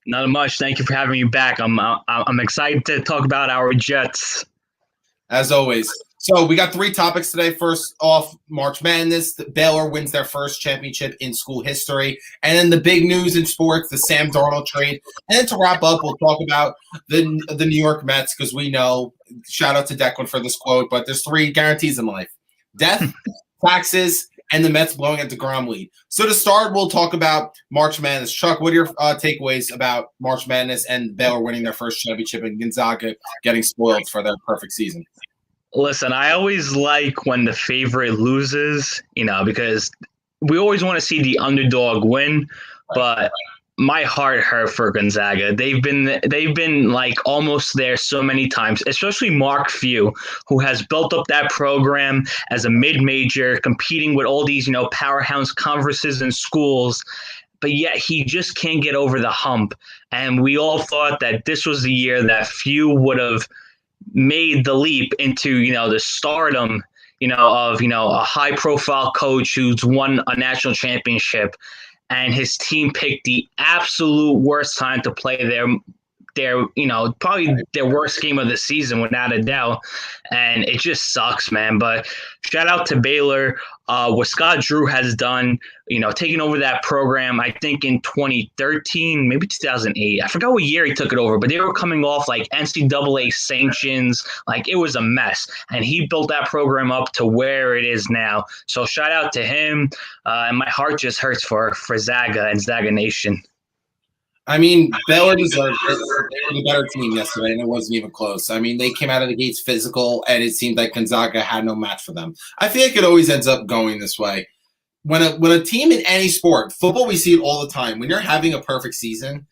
Not much. Thank you for having me back. I'm excited to talk about our Jets. As always. So we got three topics today. First off, March Madness. Baylor wins their first championship in school history. And then the big news in sports, the Sam Darnold trade. And then to wrap up, we'll talk about the New York Mets because we know, shout out to Declan for this quote, but there's three guarantees in life. Death, taxes, and the Mets blowing a deGrom lead. So to start, we'll talk about March Madness. Chuck, what are your takeaways about March Madness and Baylor winning their first championship and Gonzaga getting spoiled for their perfect season? Listen, I always like when the favorite loses, because we always want to see the underdog win, but my heart hurt for Gonzaga. They've been like almost there so many times, especially Mark Few, who has built up that program as a mid-major, competing with all these, powerhouse conferences and schools, but yet he just can't get over the hump. And we all thought that this was the year that Few would have made the leap into, the stardom, of, a high profile coach who's won a national championship, and his team picked the absolute worst time to play probably their worst game of the season without a doubt. And it just sucks, man. But shout out to Baylor. What Scott Drew has done, taking over that program, I think in 2013, maybe 2008. I forgot what year he took it over, but they were coming off like NCAA sanctions. Like it was a mess. And he built that program up to where it is now. So shout out to him. And my heart just hurts for Zaga and Zaga Nation. I mean, Baylor deserved it. They were the better team yesterday, and it wasn't even close. I mean, they came out of the gates physical, and it seemed like Gonzaga had no match for them. I feel like it always ends up going this way. When a team in any sport, football, we see it all the time. When you're having a perfect season,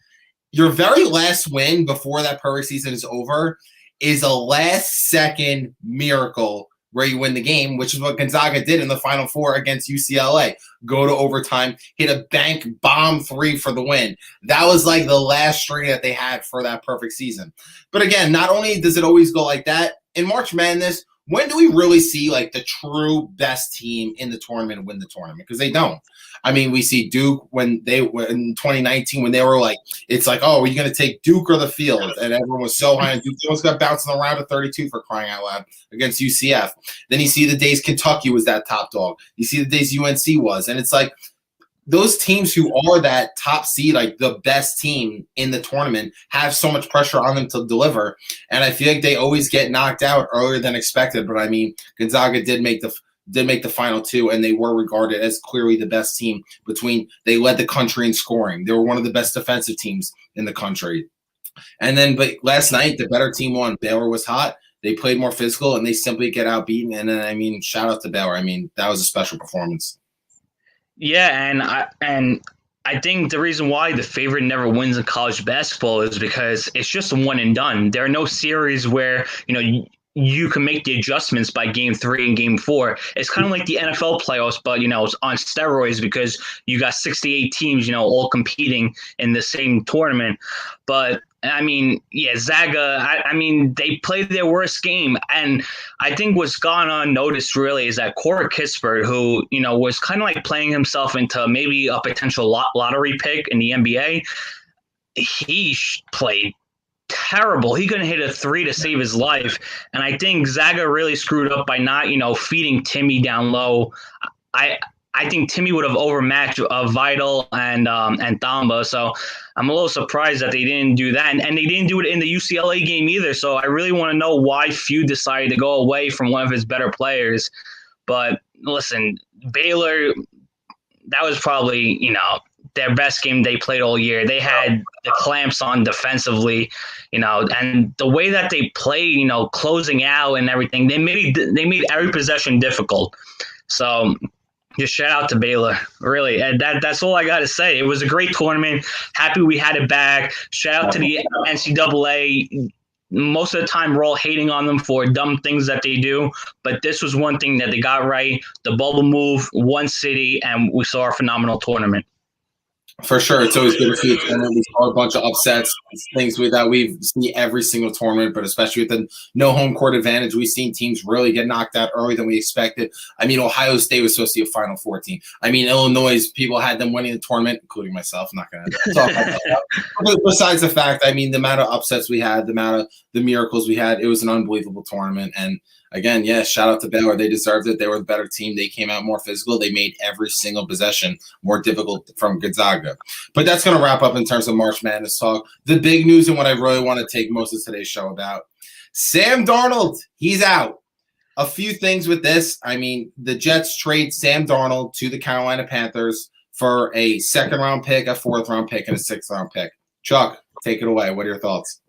your very last win before that perfect season is over is a last-second miracle where you win the game, which is what Gonzaga did in the Final Four against UCLA. Go to overtime, hit a bank bomb three for the win. That was like the last string that they had for that perfect season. But again, not only does it always go like that, in March Madness, when do we really see like the true best team in the tournament win the tournament? Because they don't. I mean, we see Duke when they were in 2019 when they were like, it's like, oh, are you going to take Duke or the field? And everyone was so high on Duke. They almost got bounced in the round of 32 for crying out loud against UCF. Then you see the days Kentucky was that top dog. You see the days UNC was. And it's like those teams who are that top seed, like the best team in the tournament, have so much pressure on them to deliver. And I feel like they always get knocked out earlier than expected. But I mean, Gonzaga did make the final two, and they were regarded as clearly the best team. They led the country in scoring. They were one of the best defensive teams in the country. And then, but last night, the better team won. Baylor was hot. They played more physical, and they simply get outbeaten. And then, I mean, shout out to Baylor. I mean, that was a special performance. Yeah, and I think the reason why the favorite never wins in college basketball is because it's just a one and done. There are no series where, you can make the adjustments by game 3 and game 4. It's kind of like the NFL playoffs, but, it's on steroids because you got 68 teams, all competing in the same tournament. But I mean, yeah, Zaga, I mean, they played their worst game. And I think what's gone unnoticed really is that Corey Kispert, who, was kind of like playing himself into maybe a potential lottery pick in the NBA, he played terrible. He couldn't hit a 3 to save his life. And I think Zaga really screwed up by not, feeding Timmy down low. I think Timmy would have overmatched Vital and Thamba. So I'm a little surprised that they didn't do that. And they didn't do it in the UCLA game either. So I really want to know why Few decided to go away from one of his better players. But listen, Baylor, that was probably, their best game they played all year. They had the clamps on defensively, and the way that they played, closing out and everything, they made every possession difficult. So just shout out to Baylor, really. And that's all I got to say. It was a great tournament. Happy we had it back. Shout out to the NCAA. Most of the time, we're all hating on them for dumb things that they do. But this was one thing that they got right. The bubble move, one city, and we saw a phenomenal tournament. For sure, it's always good to see a tournament. We saw a bunch of upsets, things that we've seen every single tournament, but especially with the no home court advantage, we've seen teams really get knocked out earlier than we expected. I mean, Ohio State was supposed to be a Final Four team. I mean, Illinois, people had them winning the tournament, including myself. I'm not going to talk about that. But besides the fact, I mean, the amount of upsets we had, the amount of the miracles we had, it was an unbelievable tournament. And again, yeah, shout out to Baylor. They deserved it. They were the better team. They came out more physical. They made every single possession more difficult from Gonzaga. But that's going to wrap up in terms of March Madness talk. The big news and what I really want to take most of today's show about, Sam Darnold, he's out. A few things with this. I mean, the Jets trade Sam Darnold to the Carolina Panthers for a second-round pick, a fourth-round pick, and a sixth-round pick. Chuck, take it away. What are your thoughts?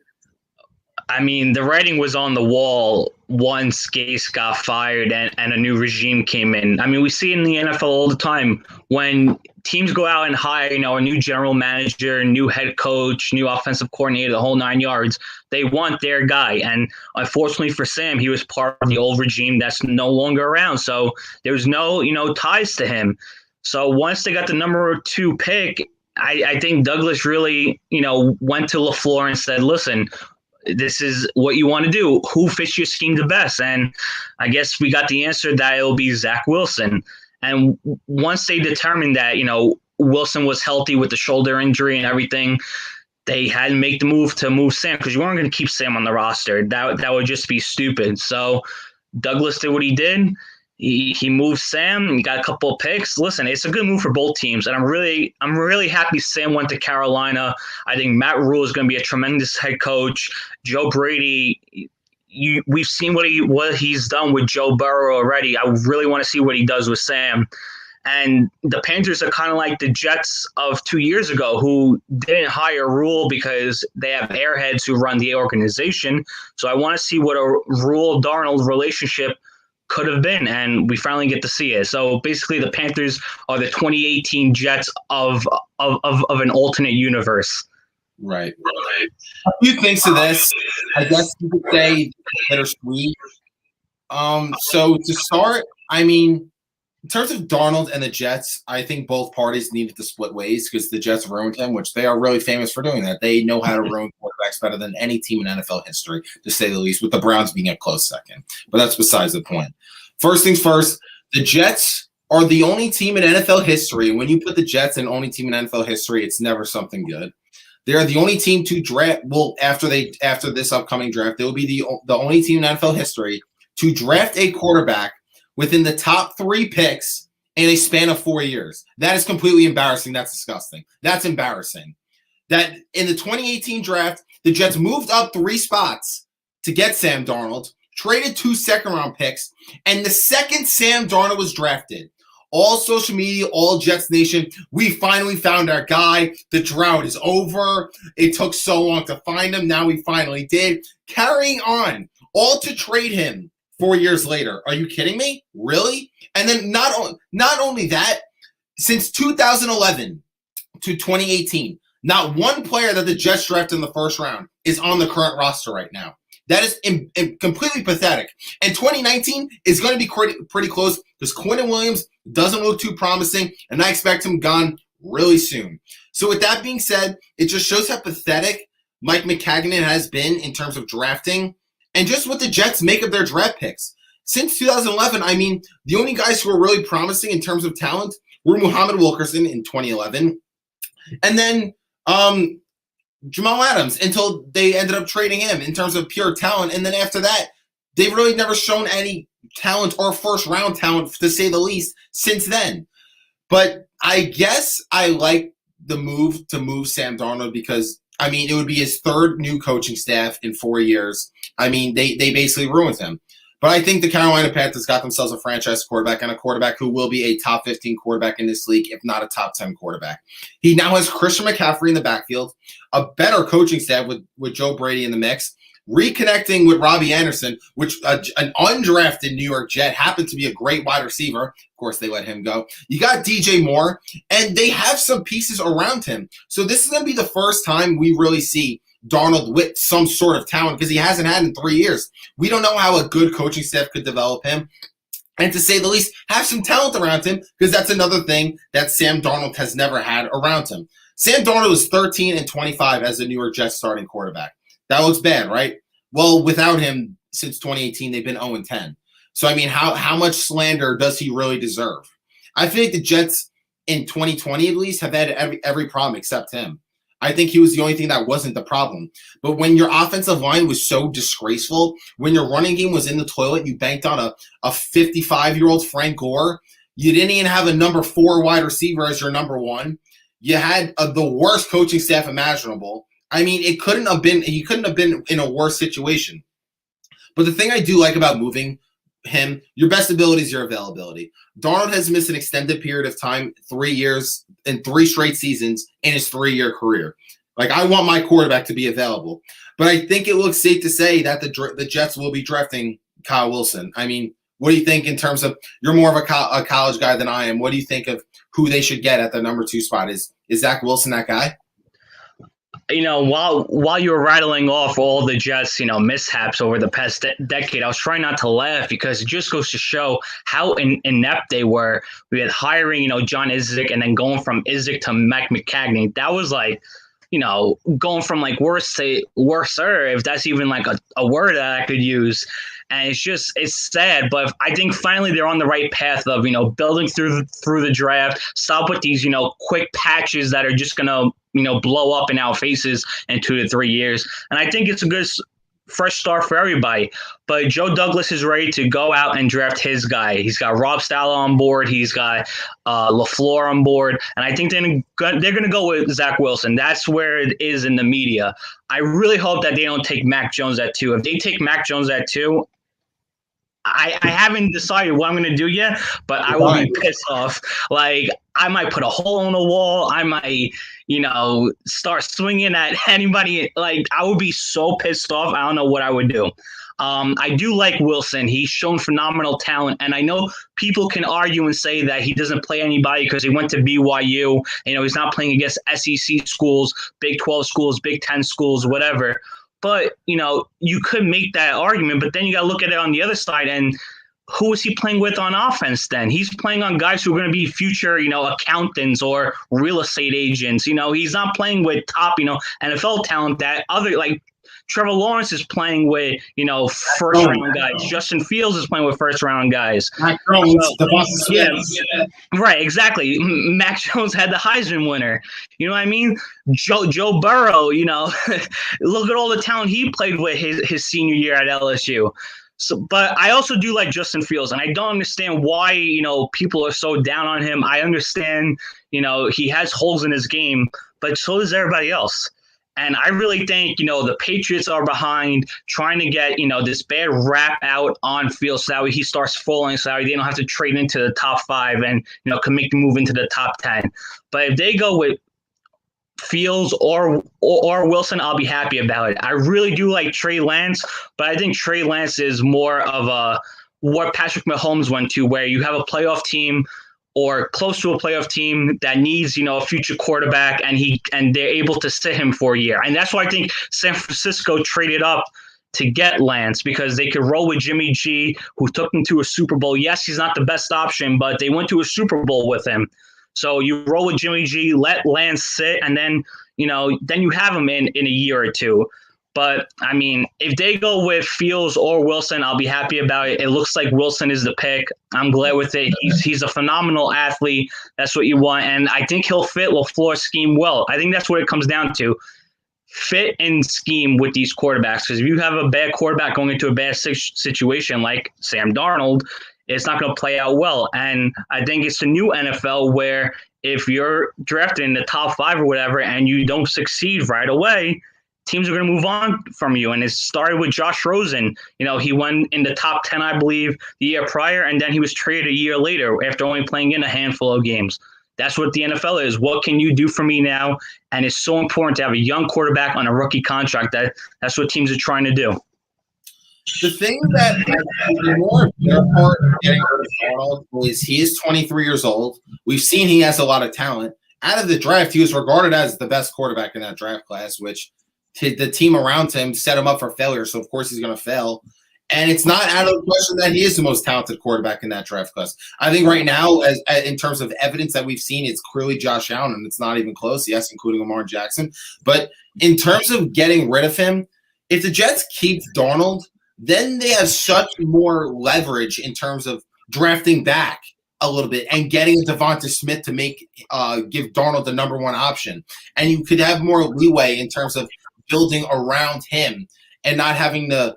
I mean, the writing was on the wall once Gase got fired and a new regime came in. I mean, we see it in the NFL all the time when teams go out and hire, a new general manager, new head coach, new offensive coordinator, the whole 9 yards. They want their guy. And unfortunately for Sam, he was part of the old regime that's no longer around. So there's no, ties to him. So once they got the number 2 pick, I think Douglas really, went to LaFleur and said, listen, this is what you want to do. Who fits your scheme the best? And I guess we got the answer that it'll be Zach Wilson. And once they determined that, Wilson was healthy with the shoulder injury and everything, they had to make the move to move Sam because you weren't going to keep Sam on the roster. That would just be stupid. So Douglas did what he did. He moved Sam. He got a couple of picks. Listen, it's a good move for both teams, and I'm really happy Sam went to Carolina. I think Matt Rule is going to be a tremendous head coach. Joe Brady, we've seen what he's done with Joe Burrow already. I really want to see what he does with Sam. And the Panthers are kind of like the Jets of 2 years ago, who didn't hire Rule because they have airheads who run the organization. So I want to see what a Rule-Darnold relationship could have been, and we finally get to see it. So basically the Panthers are the 2018 Jets of an alternate universe. Right. A few things to this. I guess you could say bittersweet. So to start, I mean, in terms of Darnold and the Jets, I think both parties needed to split ways because the Jets ruined him, which they are really famous for doing that. They know how to ruin quarterbacks better than any team in NFL history, to say the least, with the Browns being a close second. But that's besides the point. First things first, the Jets are the only team in NFL history. When you put the Jets in only team in NFL history, it's never something good. They are the only team to draft. Well, after this upcoming draft, they will be the only team in NFL history to draft a quarterback within the top 3 picks in a span of 4 years. That is completely embarrassing. That's disgusting. That's embarrassing. That in the 2018 draft, the Jets moved up 3 spots to get Sam Darnold, traded 2 second-round picks, and the second Sam Darnold was drafted, all social media, all Jets Nation, we finally found our guy. The drought is over. It took so long to find him. Now we finally did. Carrying on, all to trade him 4 years later. Are you kidding me? Really? And then not only that, since 2011 to 2018, not one player that the Jets drafted in the first round is on the current roster right now. That is completely pathetic. And 2019 is going to be pretty close because Quentin Williams doesn't look too promising, and I expect him gone really soon. So with that being said, it just shows how pathetic Mike Maccagnan has been in terms of drafting and just what the Jets make of their draft picks. Since 2011, I mean, the only guys who were really promising in terms of talent were Muhammad Wilkerson in 2011, and then Jamal Adams until they ended up trading him in terms of pure talent. And then after that, they've really never shown any talent or first-round talent, to say the least, since then. But I guess I like the move to move Sam Darnold because, I mean, it would be his 3rd new coaching staff in 4 years. I mean, they basically ruined him. But I think the Carolina Panthers got themselves a franchise quarterback and a quarterback who will be a top 15 quarterback in this league, if not a top 10 quarterback. He now has Christian McCaffrey in the backfield, a better coaching staff with Joe Brady in the mix, reconnecting with Robbie Anderson, which an undrafted New York Jet happened to be a great wide receiver. Of course, they let him go. You got DJ Moore, and they have some pieces around him. So this is going to be the first time we really see Darnold with some sort of talent because he hasn't had in 3 years. We don't know how a good coaching staff could develop him. And to say the least, have some talent around him because that's another thing that Sam Darnold has never had around him. Sam Darnold was 13-25 as the New York Jets starting quarterback. That looks bad, right? Well, without him, since 2018, they've been 0-10. So, I mean, how much slander does he really deserve? I feel like the Jets in 2020, at least, have had every problem except him. I think he was the only thing that wasn't the problem. But when your offensive line was so disgraceful, when your running game was in the toilet, you banked on a 55-year-old Frank Gore. You didn't even have a number 4 wide receiver as your number 1. You had the worst coaching staff imaginable. I mean, you couldn't have been in a worse situation. But the thing I do like about moving him, your best ability is your availability. Darnold has missed an extended period of time, 3 years and 3 straight seasons in his 3-year career. Like, I want my quarterback to be available. But I think it looks safe to say that the Jets will be drafting Kyle Wilson. I mean, what do you think in terms of, you're more of a college guy than I am. What do you think of who they should get at the number 2 spot? Is Zach Wilson that guy? You know, while you were rattling off all the Jets, mishaps over the past decade, I was trying not to laugh because it just goes to show how inept they were. We had hiring, John Izzik, and then going from Izzik to Mac McCagney. That was like, going from like worse to worser, if that's even like a word that I could use. And it's sad, but I think finally they're on the right path of, building through the draft, stop with these, quick patches that are just going to, blow up in our faces in 2 to 3 years. And I think it's a good fresh start for everybody. But Joe Douglas is ready to go out and draft his guy. He's got Rob Stala on board. He's got LaFleur on board. And I think they're going to go with Zach Wilson. That's where it is in the media. I really hope that they don't take Mac Jones at 2. If they take Mac Jones at 2, I haven't decided what I'm going to do yet, but I will be pissed off. Like, I might put a hole in the wall. I might, start swinging at anybody. Like, I would be so pissed off. I don't know what I would do. I do like Wilson. He's shown phenomenal talent. And I know people can argue and say that he doesn't play anybody because he went to BYU. He's not playing against SEC schools, Big 12 schools, Big 10 schools, whatever. But, you could make that argument, but then you got to look at it on the other side. And who is he playing with on offense then? He's playing on guys who are going to be future, accountants or real estate agents. He's not playing with top, NFL talent that other, like, Trevor Lawrence is playing with, first-round guys. Justin Fields is playing with first-round guys. Mac Jones, right, exactly. Mac Jones had the Heisman winner. You know what I mean? Joe Burrow, look at all the talent he played with his senior year at LSU. So, but I also do like Justin Fields, and I don't understand why, people are so down on him. I understand, he has holes in his game, but so does everybody else. And I really think, the Patriots are behind trying to get, this bad rap out on field so that way he starts falling, so that way they don't have to trade into the top 5 and, can make the move into the top 10. But if they go with Fields or Wilson, I'll be happy about it. I really do like Trey Lance, but I think Trey Lance is more of what Patrick Mahomes went to, where you have a playoff team or close to a playoff team that needs, a future quarterback, and they're able to sit him for a year. And that's why I think San Francisco traded up to get Lance, because they could roll with Jimmy G, who took them to a Super Bowl. Yes, he's not the best option, but they went to a Super Bowl with him. So you roll with Jimmy G, let Lance sit, and then, then you have him in a year or two. But, I mean, if they go with Fields or Wilson, I'll be happy about it. It looks like Wilson is the pick. I'm glad with it. He's a phenomenal athlete. That's what you want. And I think he'll fit LaFleur's scheme well. I think that's what it comes down to. Fit and scheme with these quarterbacks. Because if you have a bad quarterback going into a bad situation like Sam Darnold, it's not going to play out well. And I think it's the new NFL where if you're drafted in the top 5 or whatever and you don't succeed right away, teams are going to move on from you. And it started with Josh Rosen. He went in the top 10, I believe, the year prior, and then he was traded a year later after only playing in a handful of games. That's what the NFL is. What can you do for me now? And it's so important to have a young quarterback on a rookie contract. That's what teams are trying to do. The thing that the more their part of getting rid of Darnold is he is 23 years old. We've seen he has a lot of talent. Out of the draft, he was regarded as the best quarterback in that draft class, which the team around him set him up for failure. So, of course, he's going to fail. And it's not out of the question that he is the most talented quarterback in that draft class. I think right now, as in terms of evidence that we've seen, it's clearly Josh Allen, and it's not even close. Yes, including Lamar Jackson. But in terms of getting rid of him, if the Jets keep Darnold, then they have such more leverage in terms of drafting back a little bit and getting Devonta Smith to give Darnold the number one option. And you could have more leeway in terms of building around him and not having to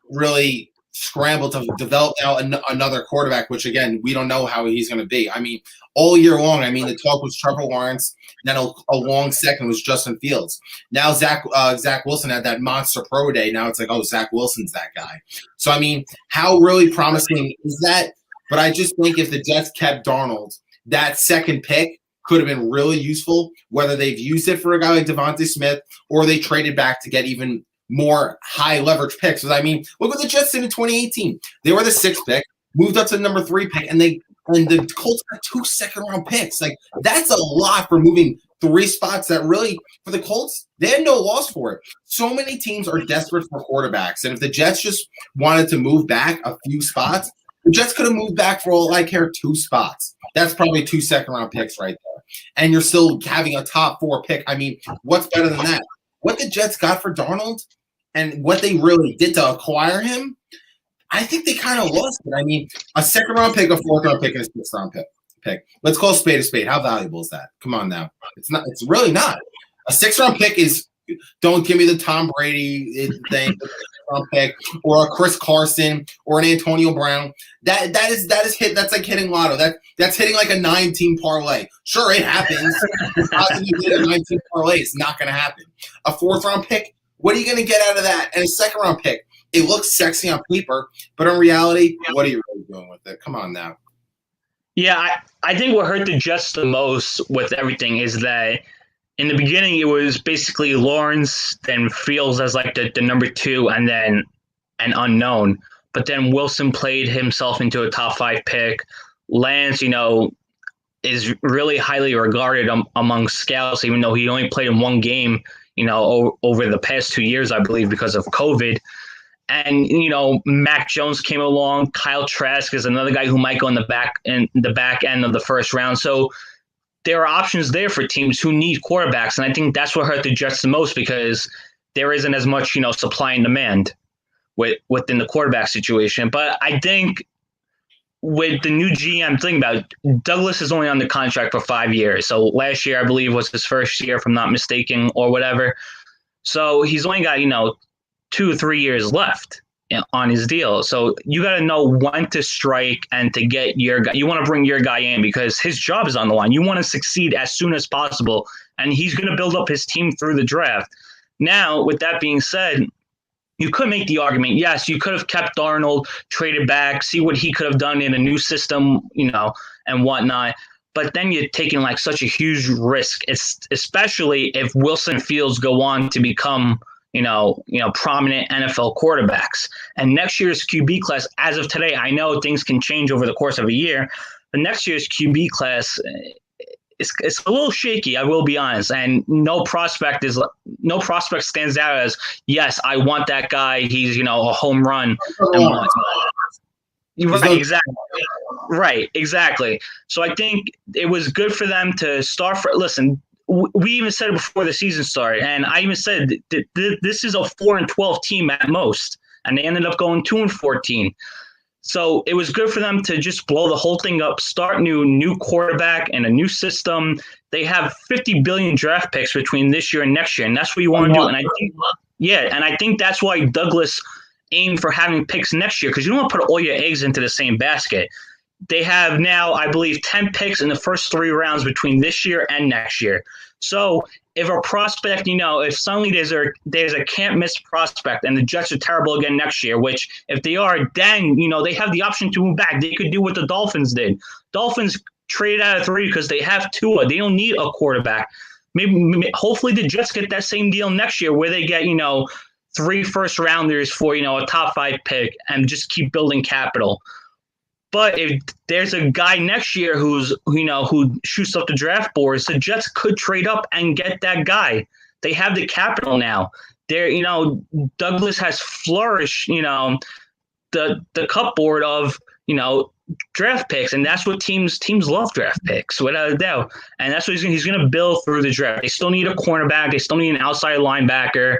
really scramble to develop now another quarterback, which, again, we don't know how he's going to be. I mean, all year long, the talk was Trevor Lawrence, and then a long second was Justin Fields. Now Zach Wilson had that monster pro day. Now it's like, oh, Zach Wilson's that guy. So, how really promising is that? But I just think if the Jets kept Darnold, that second pick could have been really useful, whether they've used it for a guy like Devonta Smith or they traded back to get even more high leverage picks. Look what the Jets did in 2018. They were the 6th pick, moved up to the number 3 pick, and the Colts got 2 second-round picks. Like, that's a lot for moving 3 spots that really, for the Colts, they had no loss for it. So many teams are desperate for quarterbacks, and if the Jets just wanted to move back a few spots, the Jets could have moved back for all I care 2 spots. That's probably 2 second-round picks right there. And you're still having a top 4 pick. What's better than that? What the Jets got for Darnold and what they really did to acquire him, I think they kind of lost it. A second-round pick, a fourth-round pick, and a sixth-round pick. Let's call a spade a spade. How valuable is that? Come on now. It's not. It's really not. A sixth-round pick is – don't give me the Tom Brady thing, pick, or a Chris Carson or an Antonio Brown. That is hit. That's like hitting lotto. That's hitting like a 9-team parlay. Sure, it happens. It's not going to get a 9-team parlay. It's not going to happen. A 4th-round pick, what are you going to get out of that? And a 2nd-round pick, it looks sexy on paper, but in reality, what are you really doing with it? Come on now. Yeah, I think what hurt the Jets the most with everything is that in the beginning, it was basically Lawrence, then Fields as like the number 2, and then an unknown. But then Wilson played himself into a top 5 pick. Lance, is really highly regarded among scouts, even though he only played in 1 game, over the past 2 years, I believe, because of COVID. And, Mac Jones came along. Kyle Trask is another guy who might go in the back end of the first round. So there are options there for teams who need quarterbacks. And I think that's what hurt the Jets the most, because there isn't as much, supply and demand within the quarterback situation. But I think with the new GM, think about it, Douglas is only on the contract for 5 years. So last year, I believe, was his first year, if I'm not mistaken, or whatever. So he's only got, 2 or 3 years left on his deal. So you got to know when to strike and to get your guy. You want to bring your guy in because his job is on the line. You want to succeed as soon as possible, and he's going to build up his team through the draft. Now, with that being said, you could make the argument, yes, you could have kept Darnold, traded back, see what he could have done in a new system, and whatnot. But then you're taking like such a huge risk, especially if Wilson Fields go on to become prominent NFL quarterbacks. And next year's QB class, as of today, I know things can change over the course of a year, but next year's QB class it's a little shaky, I will be honest. And no prospect stands out as, yes, I want that guy. He's, a home run. Right, exactly. So I think it was good for them to start listen, we even said it before the season started, and I even said that this is a 4-12 team at most, and they ended up going 2-14. So it was good for them to just blow the whole thing up, start new quarterback and a new system. They have 50 billion draft picks between this year and next year, and that's what you want to do. And I think that's why Douglas aimed for having picks next year, because you don't want to put all your eggs into the same basket. They have now, I believe, 10 picks in the first 3 rounds between this year and next year. So if a prospect, if suddenly there's a can't-miss prospect and the Jets are terrible again next year, which if they are, then, they have the option to move back. They could do what the Dolphins did. Dolphins traded out of 3 because they have Tua. They don't need a quarterback. Hopefully the Jets get that same deal next year where they get, 3 first-rounders for, a top 5 pick and just keep building capital. But if there's a guy next year who shoots up the draft boards, the Jets could trade up and get that guy. They have the capital now. Douglas has flourished, the cupboard of, draft picks, and that's what teams love, draft picks, without a doubt. And that's what he's going to build through the draft. They still need a cornerback. They still need an outside linebacker.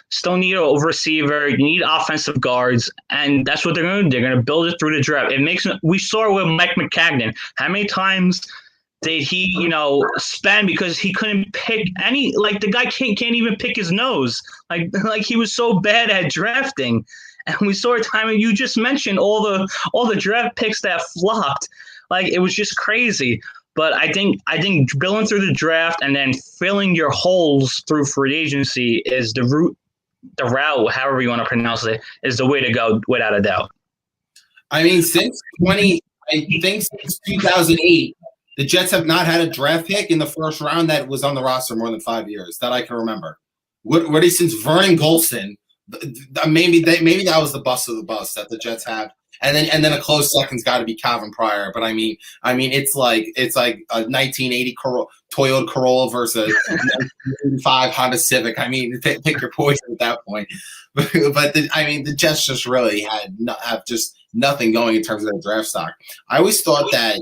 Still need a receiver. You need offensive guards, and that's what they're going to do. They're going to build it through the draft. We saw with Mike Maccagnan. How many times did he, spend because he couldn't pick any? Like, the guy can't even pick his nose. Like he was so bad at drafting. And we saw a time, and you just mentioned all the draft picks that flopped. Like, it was just crazy. But I think building through the draft and then filling your holes through free agency is the route, however you want to pronounce it, is the way to go, without a doubt. I mean, since 2008, the Jets have not had a draft pick in the first round that was on the roster more than 5 years that I can remember. What is since Vernon Gholston? Maybe that was the bust of the bust that the Jets have, and then a close second's got to be Calvin Pryor. But I mean, it's like a 1980 Toyota Corolla versus a 1985 Honda Civic. I mean, pick your poison at that point. But the Jets just really have just nothing going in terms of their draft stock. I thought that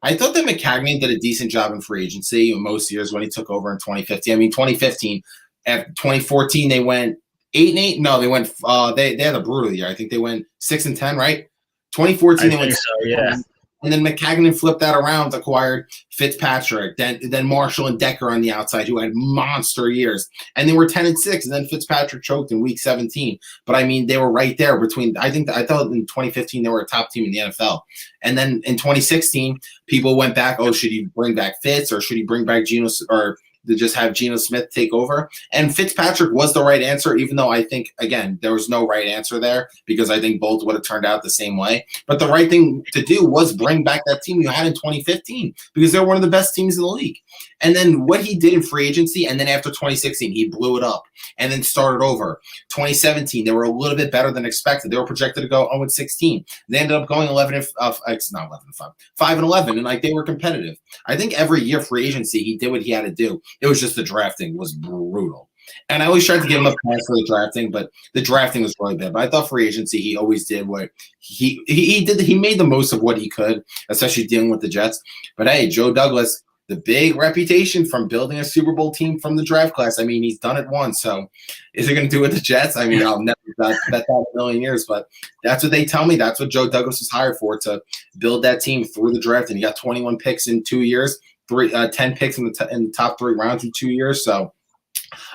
Maccagnan did a decent job in free agency most years when he took over in 2015. I mean, 2015, after 2014, they went 8-8. No, they went. They had a brutal year. I think they went 6-10. Right. 2014. They went. So, yeah. And then Maccagnan flipped that around, acquired Fitzpatrick, then Marshall and Decker on the outside, who had monster years, and they were 10-6. And then Fitzpatrick choked in week 17. But I mean, they were right there between. I thought in 2015 they were a top team in the NFL. And then in 2016, people went back. Oh, should he bring back Fitz, or should he bring back Geno, or to just have Geno Smith take over? And Fitzpatrick was the right answer, even though I think, again, there was no right answer there, because I think both would have turned out the same way. But the right thing to do was bring back that team you had in 2015, because they're one of the best teams in the league. And then what he did in free agency, and then after 2016, he blew it up and then started over. 2017, they were a little bit better than expected. They were projected to go 0-16. They ended up going 5-11, and like, they were competitive. I think every year free agency, he did what he had to do. It was just the drafting was brutal. And I always tried to give him a pass for the drafting, but the drafting was really bad. But I thought free agency, he always did what he did. He made the most of what he could, especially dealing with the Jets. But hey, Joe Douglas, the big reputation from building a Super Bowl team from the draft class. I mean, he's done it once. So is he going to do it with the Jets? I mean, I'll never bet that in a million years, but that's what they tell me. That's what Joe Douglas was hired for, to build that team through the draft. And he got 21 picks in 2 years, 10 picks in the top 3 rounds in 2 years. So,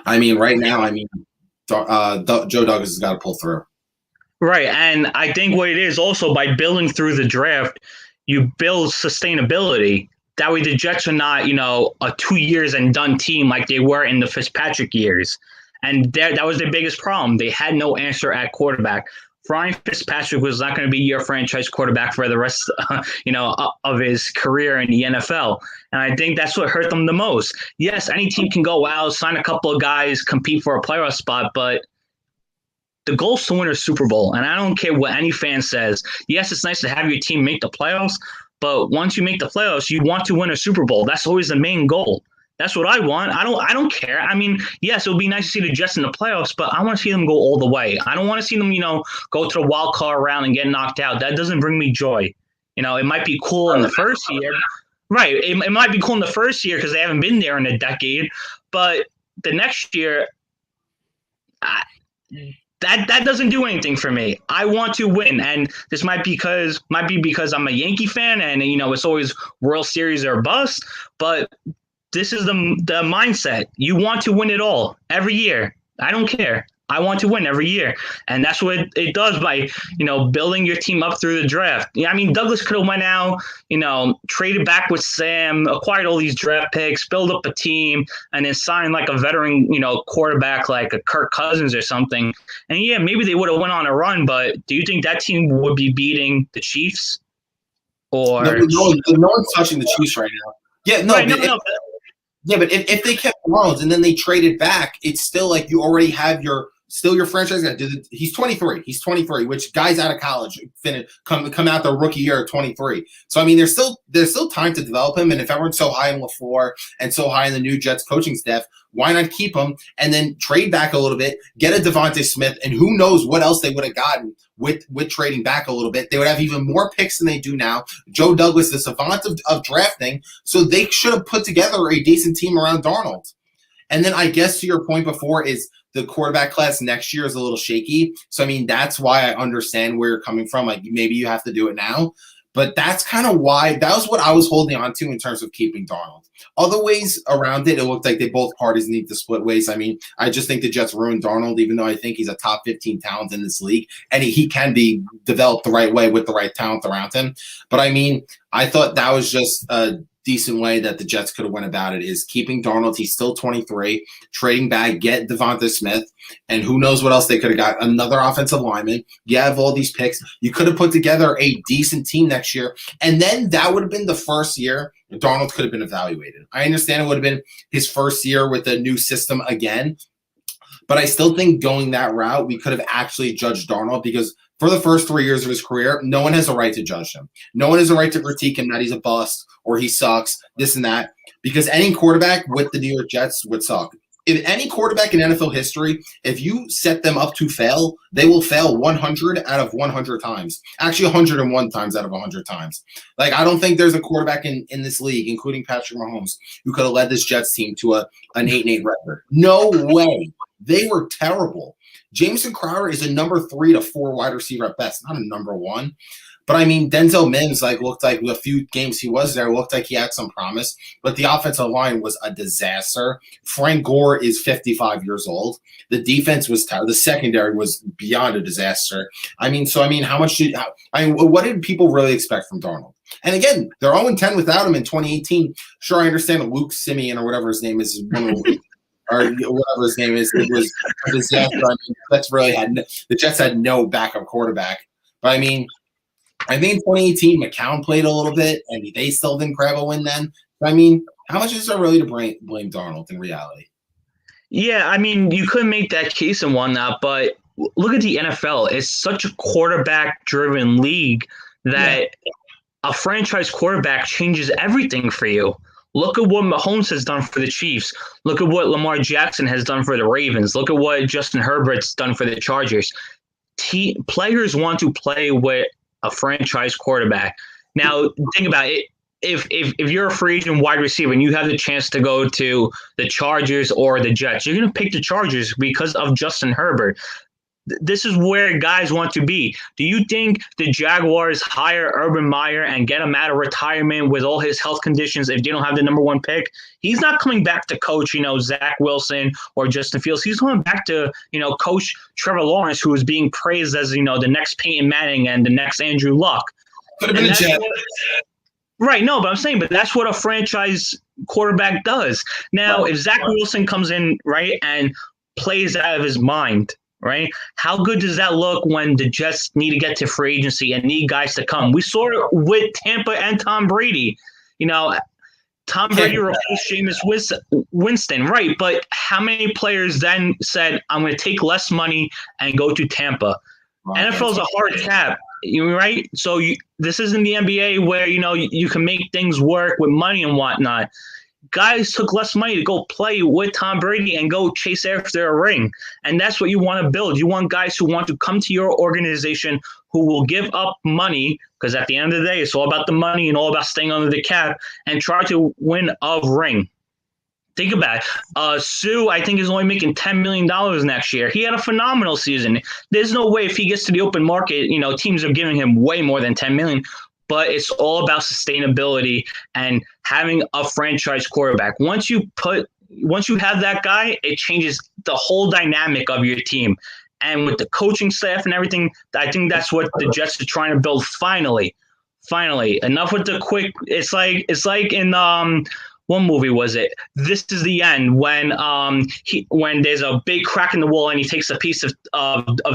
I mean, right now, Joe Douglas has got to pull through. Right. And I think what it is also, by building through the draft, you build sustainability. That way the Jets are not, a 2 years and done team like they were in the Fitzpatrick years. And that was their biggest problem. They had no answer at quarterback. Ryan Fitzpatrick was not going to be your franchise quarterback for the rest, of his career in the NFL. And I think that's what hurt them the most. Yes, any team can go out, sign a couple of guys, compete for a playoff spot, but the goal is to win a Super Bowl. And I don't care what any fan says. Yes, it's nice to have your team make the playoffs, but once you make the playoffs, you want to win a Super Bowl. That's always the main goal. That's what I want. I don't care. I mean, yes, it would be nice to see the Jets in the playoffs, but I want to see them go all the way. I don't want to see them, go to the wild card round and get knocked out. That doesn't bring me joy. It might be cool in the first year. Right. It might be cool in the first year because they haven't been there in a decade. But the next year, that doesn't do anything for me. I want to win, and this might be because I'm a Yankee fan, and it's always World Series or bust. But this is the mindset. You want to win it all every year. I don't care. I want to win every year. And that's what it does by, building your team up through the draft. Yeah, I mean, Douglas could have went out, traded back with Sam, acquired all these draft picks, build up a team, and then sign like a veteran, quarterback like a Kirk Cousins or something. And yeah, maybe they would have went on a run, but do you think that team would be beating the Chiefs? Or no one's touching the Chiefs right now. Yeah, no, right, Yeah, but if they kept Darnold and then they traded back, it's still like you already have your Still your franchise guy. He's 23. He's 23, which guys out of college come out their rookie year at 23. So I mean, there's still time to develop him. And if everyone's so high in LaFleur and so high in the new Jets coaching staff, why not keep him and then trade back a little bit, get a Devontae Smith, and who knows what else they would have gotten with trading back a little bit. They would have even more picks than they do now. Joe Douglas, the savant of drafting, so they should have put together a decent team around Darnold. And then I guess to your point before is the quarterback class next year is a little shaky. So, I mean, that's why I understand where you're coming from. Like, maybe you have to do it now. But that's kind of why – that was what I was holding on to in terms of keeping Darnold. Other ways around it, it looked like both parties need to split ways. I mean, I just think the Jets ruined Darnold, even though I think he's a top 15 talent in this league. And he can be developed the right way with the right talent around him. But, I mean, I thought that was just a decent way that the Jets could have went about it, is keeping Darnold. He's still 23, trading back, get Devonta Smith, and who knows what else they could have got. Another offensive lineman. You have all these picks. You could have put together a decent team next year, and then that would have been the first year Darnold could have been evaluated. I understand it would have been his first year with the new system again, but I still think going that route, we could have actually judged Darnold, because for the first 3 years of his career, no one has a right to judge him. No one has a right to critique him that he's a bust or he sucks, this and that, because any quarterback with the New York Jets would suck. If any quarterback in NFL history, if you set them up to fail, they will fail 100 out of 100 times. Actually, 101 times out of 100 times. Like, I don't think there's a quarterback in this league, including Patrick Mahomes, who could have led this Jets team to an 8-8 record. No way. They were terrible. Jameson Crowder is a number 3 to 4 wide receiver at best, not a number 1. But, I mean, Denzel Mims looked like a few games he was there, looked like he had some promise. But the offensive line was a disaster. Frank Gore is 55 years old. The defense was terrible. The secondary was beyond a disaster. I mean, what did people really expect from Darnold? And, again, they're 0-10 without him in 2018. Sure, I understand Luke Simeon or whatever his name is or whatever his name is. It was a disaster. I mean, the Jets had no backup quarterback. But, I mean, I think in 2018, McCown played a little bit, and they still didn't grab a win then. I mean, how much is there really to blame Darnold in reality? Yeah, I mean, you could make that case and whatnot, but look at the NFL. It's such a quarterback-driven league that a franchise quarterback changes everything for you. Look at what Mahomes has done for the Chiefs. Look at what Lamar Jackson has done for the Ravens. Look at what Justin Herbert's done for the Chargers. Players want to play with a franchise quarterback. Now, think about it. If you're a free agent wide receiver and you have the chance to go to the Chargers or the Jets, you're going to pick the Chargers because of Justin Herbert. This is where guys want to be. Do you think the Jaguars hire Urban Meyer and get him out of retirement with all his health conditions if they don't have the number 1 pick? He's not coming back to coach, Zach Wilson or Justin Fields. He's coming back to, coach Trevor Lawrence, who is being praised as, the next Peyton Manning and the next Andrew Luck. Could have been a Jet. Right, no, but I'm saying, but that's what a franchise quarterback does. Now, if Zach Wilson comes in, right, and plays out of his mind, right, how good does that look when the Jets need to get to free agency and need guys to come? We saw it with Tampa and Tom Brady. Tom Brady replaced Jameis Winston, right, but how many players then said, I'm going to take less money and go to Tampa? NFL's a hard cap. Right? So this isn't the NBA where, you can make things work with money and whatnot. Guys took less money to go play with Tom Brady and go chase after a ring. And that's what you want to build. You want guys who want to come to your organization who will give up money, because at the end of the day, it's all about the money and all about staying under the cap, and try to win a ring. Think about it. Sue, I think, is only making $10 million next year. He had a phenomenal season. There's no way if he gets to the open market, teams are giving him way more than $10 million. But it's all about sustainability and having a franchise quarterback. Once you have that guy, it changes the whole dynamic of your team. And with the coaching staff and everything, I think that's what the Jets are trying to build. Finally, enough with the quick. It's like in what movie was it? This Is the End, when there's a big crack in the wall and he takes a piece of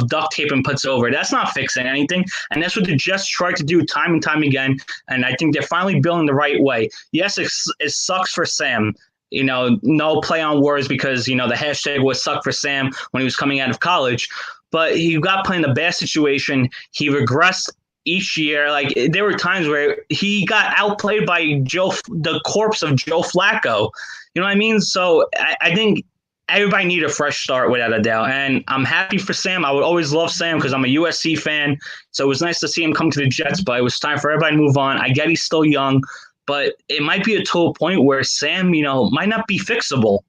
duct tape and puts over. That's not fixing anything, and that's what the Jets try to do time and time again. And I think they're finally building the right way. Yes, it sucks for Sam. no play on words because, the hashtag was suck for Sam when he was coming out of college. But he got put in a bad situation. He regressed each year. Like, there were times where he got outplayed by the corpse of Joe Flacco. You know what I mean? So I think everybody needed a fresh start without a doubt. And I'm happy for Sam. I would always love Sam because I'm a USC fan. So it was nice to see him come to the Jets, but it was time for everybody to move on. I get he's still young, but it might be to a point where Sam, might not be fixable.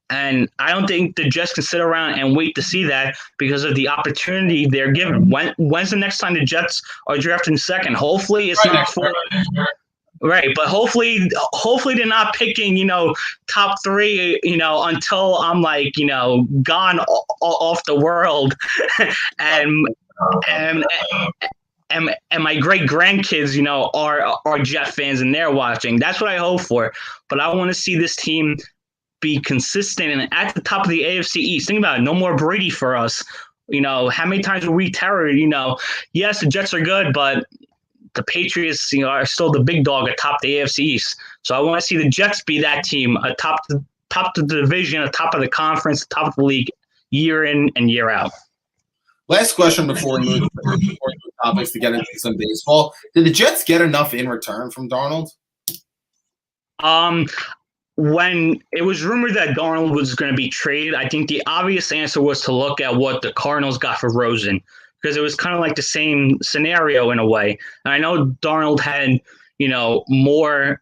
And I don't think the Jets can sit around and wait to see that because of the opportunity they're given. When's the next time the Jets are drafting second? Hopefully it's not for right, but hopefully they're not picking, top 3, until I'm like, gone off the world, and my great grandkids, are Jet fans and they're watching. That's what I hope for. But I want to see this team be consistent and at the top of the AFC East. Think about it. No more Brady for us. How many times were we terror? Yes, the Jets are good, but the Patriots, are still the big dog atop the AFC East. So I want to see the Jets be that team atop the division, atop of the conference, atop of the league, year in and year out. Last question before we move to topics to get into some baseball. Did the Jets get enough in return from Darnold? When it was rumored that Darnold was going to be traded, I think the obvious answer was to look at what the Cardinals got for Rosen, because it was kind of like the same scenario in a way. And I know Darnold had, more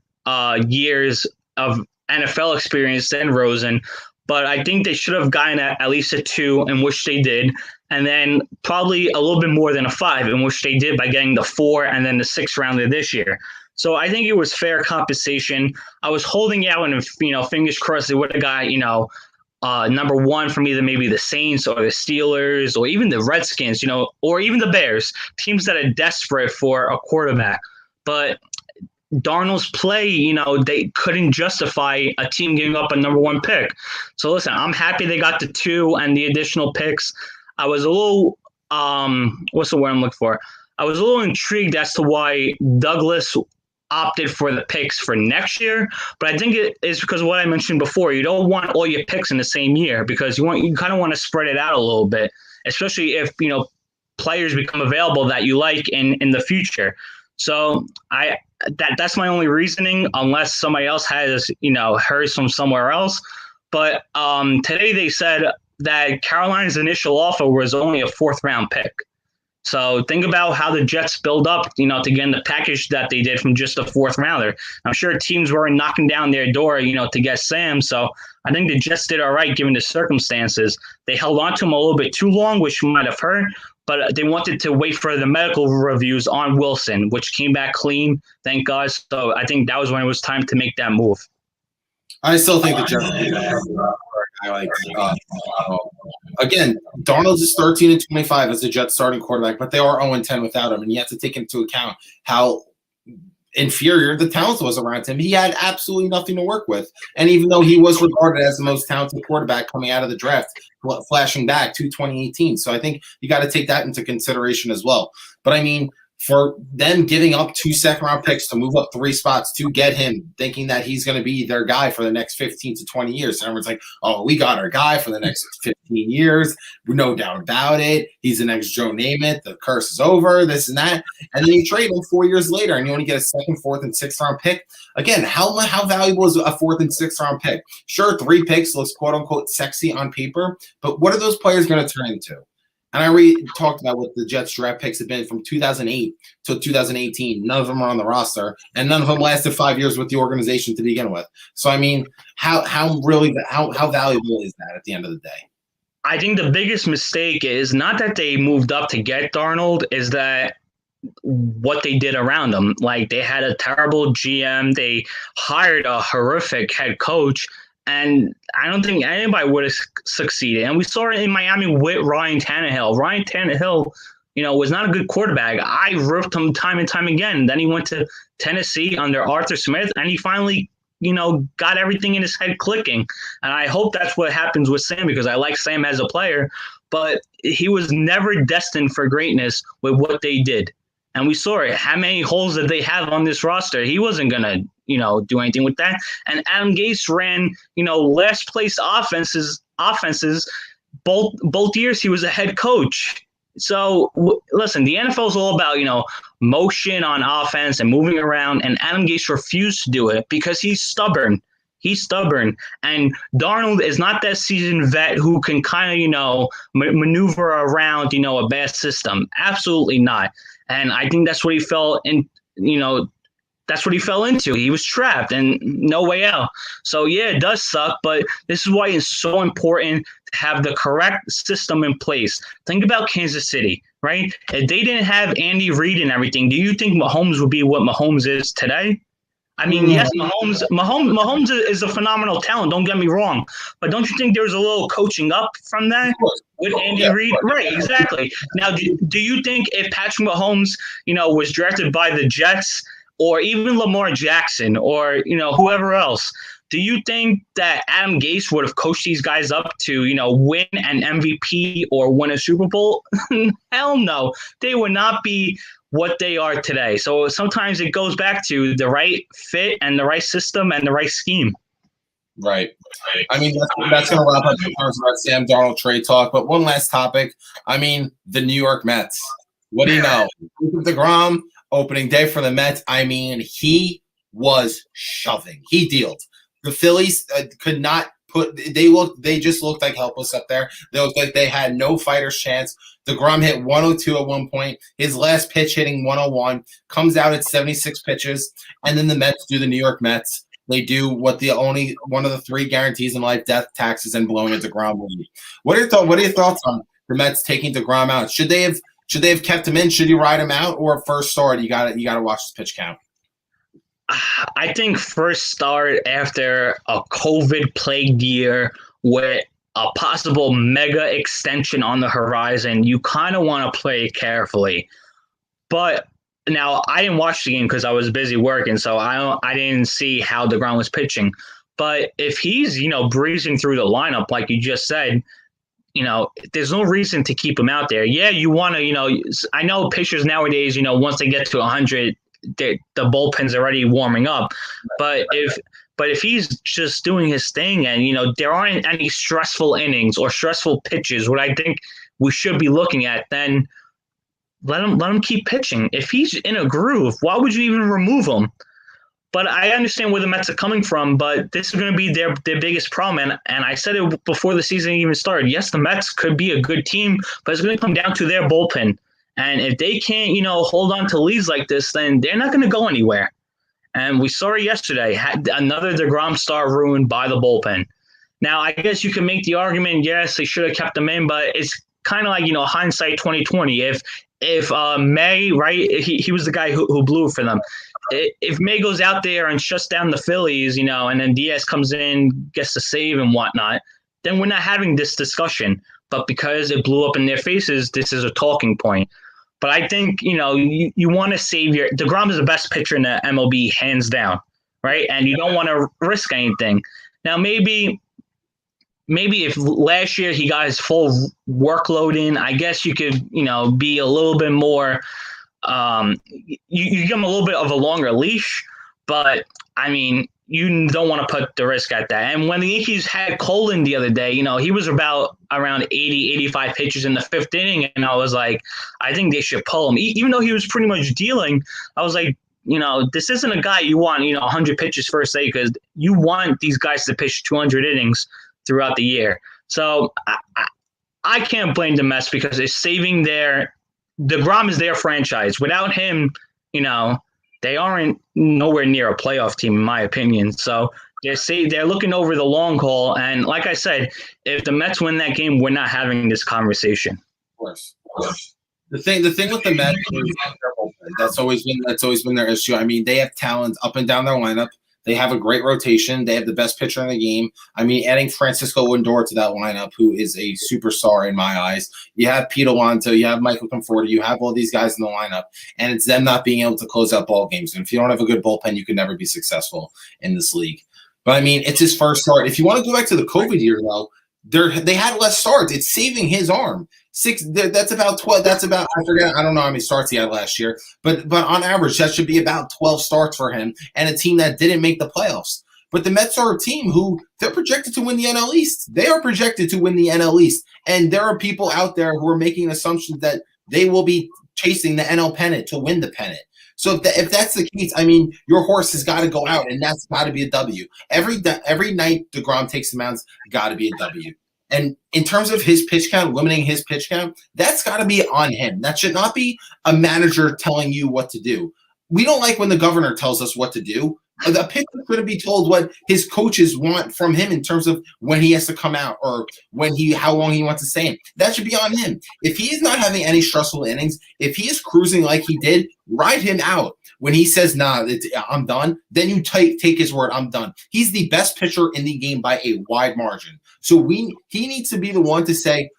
years of NFL experience than Rosen, but I think they should have gotten at least a 2, in which they did, and then probably a little bit more than a 5, in which they did by getting the 4 and then the 6th rounder this year. So I think it was fair compensation. I was holding out and, fingers crossed they would have got, number 1 from either maybe the Saints or the Steelers or even the Redskins, or even the Bears, teams that are desperate for a quarterback. But Darnold's play, they couldn't justify a team giving up a number 1 pick. So listen, I'm happy they got the 2 and the additional picks. I was a little, what's the word I'm looking for? I was a little intrigued as to why Douglas opted for the picks for next year, but I think it is because of what I mentioned before. You don't want all your picks in the same year because you kind of want to spread it out a little bit, especially if players become available that you like in the future. So that's my only reasoning, unless somebody else has heard from somewhere else. But today they said that Carolina's initial offer was only a 4th round pick. So think about how the Jets build up, to get in the package that they did from just a 4th rounder. I'm sure teams were knocking down their door, to get Sam. So I think the Jets did all right given the circumstances. They held on to him a little bit too long, which might have hurt, but they wanted to wait for the medical reviews on Wilson, which came back clean, thank God. So I think that was when it was time to make that move. I still think the Jets again, Darnold is 13-25 as the Jets starting quarterback, but they are 0-10 without him, and you have to take into account how inferior the talent was around him. He had absolutely nothing to work with, and even though he was regarded as the most talented quarterback coming out of the draft, flashing back to 2018, so I think you got to take that into consideration as well. But I mean, for them giving up 2 second-round picks to move up 3 spots to get him, thinking that he's going to be their guy for the next 15 to 20 years. And everyone's like, oh, we got our guy for the next 15 years. No doubt about it. He's the next Joe Namath. The curse is over, this and that. And then you trade him 4 years later, and you only get a 2nd, 4th, and 6th-round pick. Again, how valuable is a 4th and 6th-round pick? Sure, 3 picks looks quote-unquote sexy on paper, but what are those players going to turn into? And I already talked about what the Jets draft picks have been from 2008 to 2018. None of them are on the roster, and none of them lasted 5 years with the organization to begin with. So, I mean, how valuable is that at the end of the day? I think the biggest mistake is not that they moved up to get Darnold, is that what they did around him. Like, they had a terrible GM. They hired a horrific head coach. And I don't think anybody would have succeeded. And we saw it in Miami with Ryan Tannehill. Ryan Tannehill, was not a good quarterback. I roofed him time and time again. Then he went to Tennessee under Arthur Smith, and he finally, got everything in his head clicking. And I hope that's what happens with Sam, because I like Sam as a player, but he was never destined for greatness with what they did. And we saw it. How many holes did they have on this roster? He wasn't going to do anything with that. And Adam Gase ran, last place offenses both years he was a head coach. So listen, the NFL is all about, motion on offense and moving around, and Adam Gase refused to do it because he's stubborn. And Darnold is not that seasoned vet who can kind of, maneuver around, a bad system. Absolutely not. And I think that's what he fell in, that's what he fell into. He was trapped and no way out. So, yeah, it does suck, but this is why it's so important to have the correct system in place. Think about Kansas City, right? If they didn't have Andy Reid and everything, do you think Mahomes would be what Mahomes is today? I mean, yes, Mahomes is a phenomenal talent. Don't get me wrong, but don't you think there's a little coaching up from that with Andy Reid? Right, exactly. Now, do you think if Patrick Mahomes, was drafted by the Jets or even Lamar Jackson or whoever else, do you think that Adam Gase would have coached these guys up to win an MVP or win a Super Bowl? Hell no, they would not be what they are today. So sometimes it goes back to the right fit and the right system and the right scheme. Right. I mean, that's going to wrap up in terms of our Sam Darnold trade talk. But one last topic. I mean, the New York Mets. What do you know? deGrom, opening day for the Mets. I mean, he was shoving. He dealed. The Phillies could not put. They just looked like helpless up there. They looked like they had no fighter's chance. deGrom hit 102 at one point. His last pitch hitting 101. Comes out at 76 pitches. And then the Mets do the New York Mets. They do what the only one of the three guarantees in life: death, taxes, and blowing a deGrom lead. What are your thoughts on the Mets taking deGrom out? Should they have kept him in? Should you ride him out, or first start? You got to watch his pitch count. I think first start after a COVID-plagued year with a possible mega extension on the horizon, you kind of want to play carefully. But now I didn't watch the game because I was busy working, so I didn't see how deGrom was pitching. But if he's breezing through the lineup like you just said, there's no reason to keep him out there. Yeah, you want to. I know pitchers nowadays, once they get to 100. The bullpen's already warming up, but if he's just doing his thing and there aren't any stressful innings or stressful pitches, what I think we should be looking at, then let him keep pitching. If he's in a groove, why would you even remove him? But I understand where the Mets are coming from, but this is going to be their biggest problem. And I said it before the season even started. Yes, the Mets could be a good team, but it's going to come down to their bullpen. And if they can't, hold on to leads like this, then they're not going to go anywhere. And we saw it yesterday, had another deGrom start ruined by the bullpen. Now, I guess you can make the argument, yes, they should have kept him in, but it's kind of like, hindsight 2020. If May, right, he was the guy who blew for them. If May goes out there and shuts down the Phillies, and then Diaz comes in, gets the save and whatnot, then we're not having this discussion. But because it blew up in their faces, this is a talking point. But I think, you want to save your – deGrom is the best pitcher in the MLB, hands down, right? And you don't want to risk anything. Now, maybe if last year he got his full workload in, I guess you could, be a little bit more you give him a little bit of a longer leash. But, I mean – you don't want to put the risk at that. And when the Yankees had Colin the other day, he was around 80, 85 pitches in the fifth inning. And I was like, I think they should pull him. Even though he was pretty much dealing, I was like, this isn't a guy you want, 100 pitches first day, because you want these guys to pitch 200 innings throughout the year. So I can't blame the Mets because it's saving deGrom is their franchise. Without him, they aren't nowhere near a playoff team, in my opinion. So they're looking over the long haul. And like I said, if the Mets win that game, we're not having this conversation. Of course. The thing with the Mets is that's always been their issue. I mean, they have talent up and down their lineup. They have a great rotation. They have the best pitcher in the game. I mean, adding Francisco Lindor to that lineup, who is a superstar in my eyes. You have Pete Alonso, you have Michael Conforto, you have all these guys in the lineup, and it's them not being able to close out ball games. And if you don't have a good bullpen, you can never be successful in this league. But, I mean, it's his first start. If you want to go back to the COVID year, though, they had less starts. It's saving his arm. That's about 12. That's about, I forget. I don't know how many starts he had last year, but on average, that should be about 12 starts for him and a team that didn't make the playoffs. But the Mets are a team who they're projected to win the NL East. They are projected to win the NL East, and there are people out there who are making assumptions that they will be chasing the NL pennant to win the pennant. So if that's the case, I mean, your horse has got to go out, and that's got to be a W. Every night deGrom takes the mounds, got to be a W. And in terms of his pitch count, limiting his pitch count, that's got to be on him. That should not be a manager telling you what to do. We don't like when the governor tells us what to do. The pitcher couldn't be told what his coaches want from him in terms of when he has to come out or how long he wants to stay in. That should be on him. If he is not having any stressful innings, if he is cruising like he did, ride him out. When he says, "Nah, I'm done," then you take his word. I'm done. He's the best pitcher in the game by a wide margin. So he needs to be the one to say,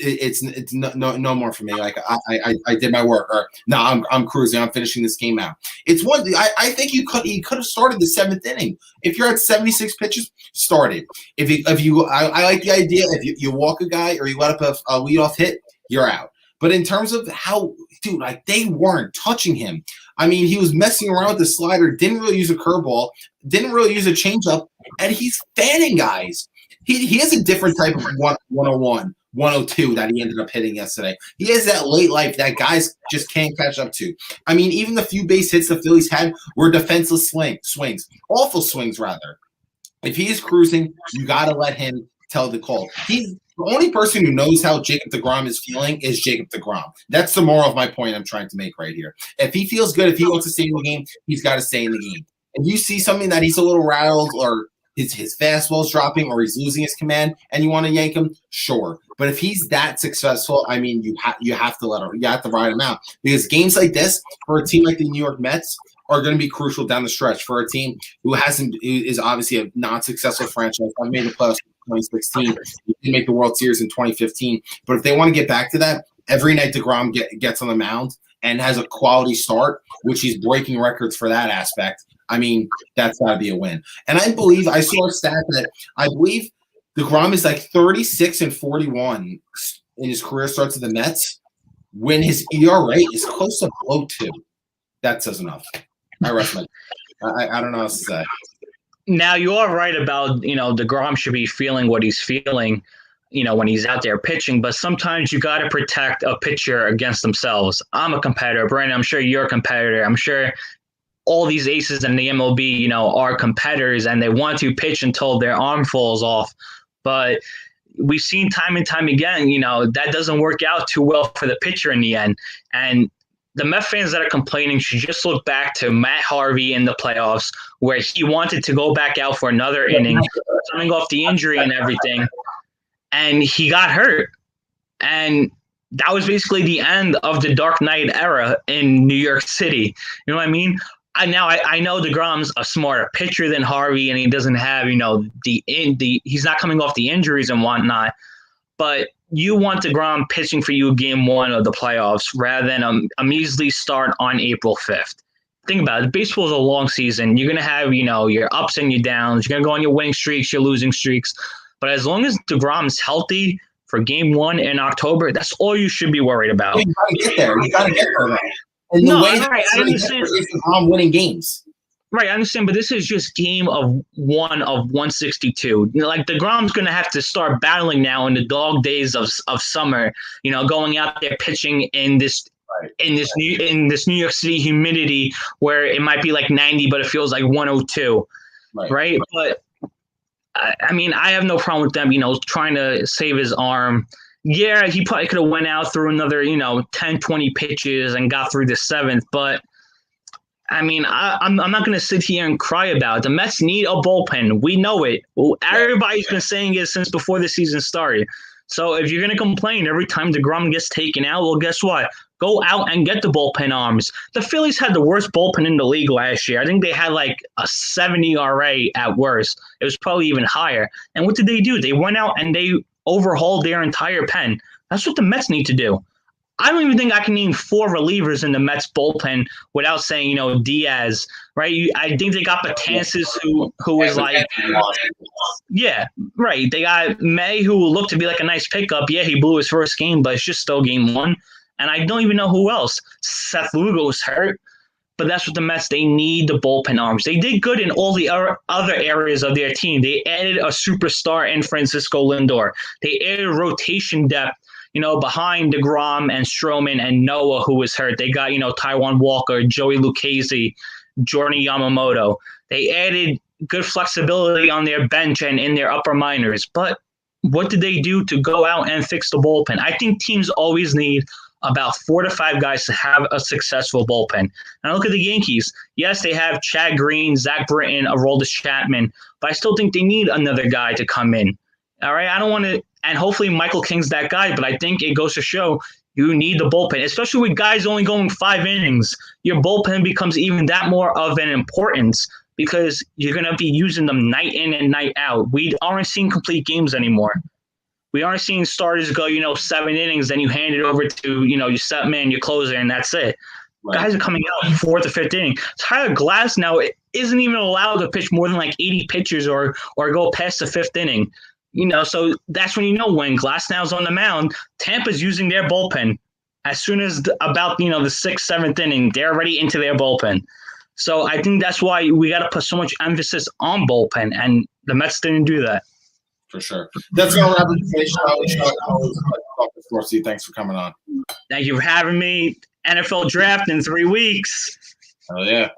it's no more for me. Like I did my work, or no, I'm cruising. I'm finishing this game out. It's one. I think he could have started the seventh inning. If you're at 76 pitches, start it. I like the idea. If you walk a guy or you let up a leadoff hit, you're out. But in terms of how, dude, like they weren't touching him. I mean, he was messing around with the slider, didn't really use a curveball, didn't really use a changeup, and he's fanning guys. He has a different type of 101, 102 that he ended up hitting yesterday. He has that late life that guys just can't catch up to. I mean, even the few base hits the Phillies had were defenseless swings, awful swings rather. If he is cruising, you got to let him tell the call. He's the only person who knows how Jacob deGrom is feeling is Jacob deGrom. That's the moral of my point I'm trying to make right here. If he feels good, if he wants to stay in the game, he's got to stay in the game. If you see something that he's a little rattled or his fastball's dropping or he's losing his command and you want to yank him, sure. But if he's that successful, I mean, you have to let him. You have to ride him out because games like this for a team like the New York Mets are going to be crucial down the stretch for a team who is obviously a non-successful franchise. I made the playoffs in 2016. They didn't make the World Series in 2015. But if they want to get back to that, every night deGrom gets on the mound and has a quality start, which he's breaking records for that aspect. I mean, that's got to be a win. And I saw a stat that I believe deGrom is like 36-41 in his career starts at the Mets when his ERA is close to below 2. That says enough. I rest my. I don't know what to say. Now you are right about deGrom should be feeling what he's feeling, when he's out there pitching. But sometimes you got to protect a pitcher against themselves. I'm a competitor, Brandon. I'm sure you're a competitor. I'm sure all these aces in the MLB, are competitors and they want to pitch until their arm falls off. But we've seen time and time again, that doesn't work out too well for the pitcher in the end. And the Mets fans that are complaining should just look back to Matt Harvey in the playoffs where he wanted to go back out for another inning, coming off the injury and everything, and he got hurt. And that was basically the end of the Dark Knight era in New York City. You know what I mean? I know deGrom's a smarter pitcher than Harvey, and he doesn't have, he's not coming off the injuries and whatnot, but you want deGrom pitching for you game one of the playoffs rather than a measly start on April 5th. Think about it. Baseball is a long season. You're going to have, your ups and your downs. You're going to go on your winning streaks, your losing streaks. But as long as deGrom's healthy for game one in October, that's all you should be worried about. You got to get there. You got to get there. And the way I understand is deGrom winning games. Right, I understand, but this is just game of 1 of 162. Like deGrom's going to have to start battling now in the dog days of summer. Going out there pitching in this New York City humidity where it might be like 90, but it feels like 102. Right? But I mean, I have no problem with them. Trying to save his arm. Yeah, he probably could have went out through another 10, 20 pitches and got through the 7th, but. I mean, I'm not going to sit here and cry about it. The Mets need a bullpen. We know it. Everybody's been saying it since before the season started. So if you're going to complain every time deGrom gets taken out, well, guess what? Go out and get the bullpen arms. The Phillies had the worst bullpen in the league last year. I think they had like a 70 ERA at worst. It was probably even higher. And what did they do? They went out and they overhauled their entire pen. That's what the Mets need to do. I don't even think I can name 4 relievers in the Mets bullpen without saying, Diaz, right? I think they got Betances, who is like, yeah, right. They got May, who looked to be like a nice pickup. Yeah, he blew his first game, but it's just still game 1. And I don't even know who else. Seth Lugo's hurt. But that's what the Mets, they need the bullpen arms. They did good in all the other areas of their team. They added a superstar in Francisco Lindor. They added rotation depth, behind deGrom and Stroman and Noah, who was hurt. They got, Taijuan Walker, Joey Lucchesi, Jordan Yamamoto. They added good flexibility on their bench and in their upper minors. But what did they do to go out and fix the bullpen? I think teams always need about 4 to 5 guys to have a successful bullpen. And I look at the Yankees. Yes, they have Chad Green, Zach Britton, Aroldis Chapman, but I still think they need another guy to come in. All right, I don't want to, and hopefully Michael King's that guy, but I think it goes to show you need the bullpen, especially with guys only going 5 innings. Your bullpen becomes even that more of an importance because you're going to be using them night in and night out. We aren't seeing complete games anymore. We aren't seeing starters go, 7 innings, then you hand it over to, your set man, your closer, and that's it. Right. Guys are coming out 4th or 5th inning. Tyler Glass now isn't even allowed to pitch more than like 80 pitches or go past the 5th inning. So that's when when Glasnow's on the mound, Tampa's using their bullpen. As soon as about, the 6th, 7th inning, they're already into their bullpen. So I think that's why we got to put so much emphasis on bullpen, and the Mets didn't do that. For sure. That's going to wrap it. Thanks for coming on. Thank you for having me. NFL draft in 3 weeks. Oh, yeah.